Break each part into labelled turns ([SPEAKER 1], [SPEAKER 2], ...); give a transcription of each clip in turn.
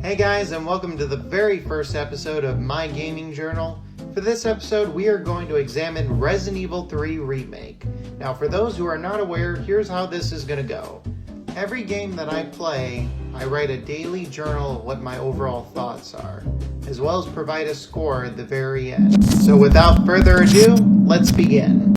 [SPEAKER 1] Hey guys, and welcome to the very first episode of My Gaming Journal. For this episode, we are going to examine Resident Evil 3 Remake. Now, for those who are not aware, here's how this is going to go. Every game that I play, I write a daily journal of what my overall thoughts are, as well as provide a score at the very end. So without further ado, let's begin.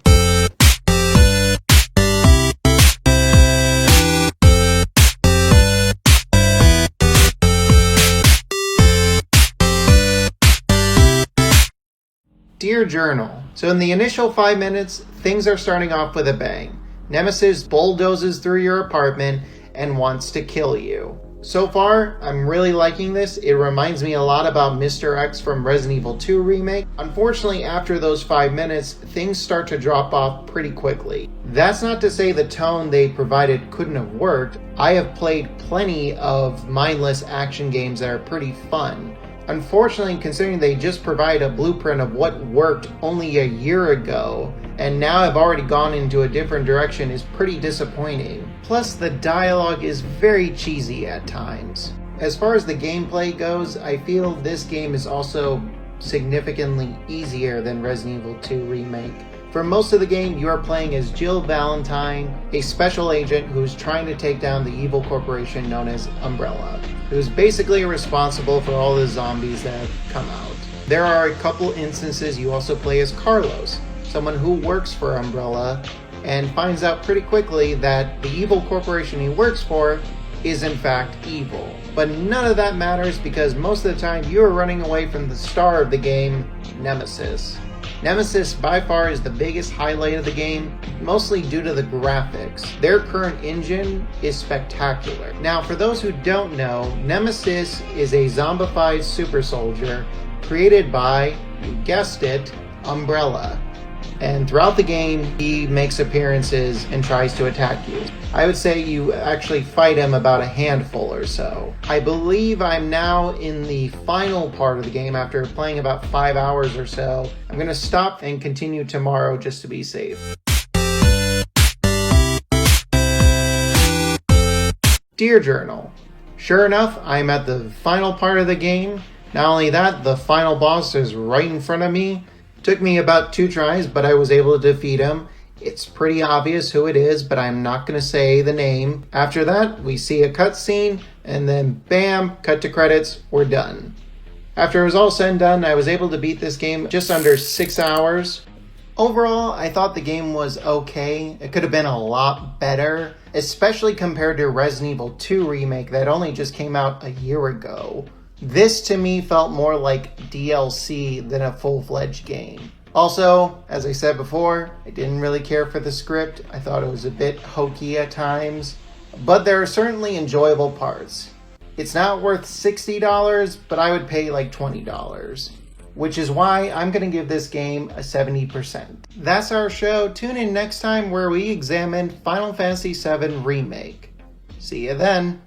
[SPEAKER 1] Dear Journal, so in the initial 5 minutes, things are starting off with a bang. Nemesis bulldozes through your apartment and wants to kill you. So far, I'm really liking this. It reminds me a lot about Mr. X from Resident Evil 2 Remake. Unfortunately, after those 5 minutes, things start to drop off pretty quickly. That's not to say the tone they provided couldn't have worked. I have played plenty of mindless action games that are pretty fun. Unfortunately, considering they just provide a blueprint of what worked only a year ago, and now have already gone into a different direction, is pretty disappointing. Plus, the dialogue is very cheesy at times. As far as the gameplay goes, I feel this game is also significantly easier than Resident Evil 2 Remake. For most of the game, you are playing as Jill Valentine, a special agent who's trying to take down the evil corporation known as Umbrella, who's basically responsible for all the zombies that have come out. There are a couple instances you also play as Carlos, someone who works for Umbrella, and finds out pretty quickly that the evil corporation he works for is in fact evil. But none of that matters because most of the time you are running away from the star of the game, Nemesis. Nemesis by far is the biggest highlight of the game, mostly due to the graphics. Their current engine is spectacular. Now, for those who don't know, Nemesis is a zombified super soldier created by, you guessed it, Umbrella. And throughout the game, he makes appearances and tries to attack you. I would say you actually fight him about a handful or so. I believe I'm now in the final part of the game after playing about 5 hours or so. I'm going to stop and continue tomorrow just to be safe. Dear Journal, sure enough, I'm at the final part of the game. Not only that, the final boss is right in front of me. Took me about 2 tries, but I was able to defeat him. It's pretty obvious who it is, but I'm not going to say the name. After that, we see a cutscene, and then bam, cut to credits, we're done. After it was all said and done, I was able to beat this game just under 6 hours. Overall, I thought the game was okay. It could have been a lot better, especially compared to Resident Evil 2 Remake that only just came out a year ago. This to me felt more like DLC than a full-fledged game. Also, as I said before, I didn't really care for the script. I thought it was a bit hokey at times, but there are certainly enjoyable parts. It's not worth $60, but I would pay like $20, which is why I'm going to give this game a 70%. That's our show. Tune in next time where we examine Final Fantasy VII Remake. See you then.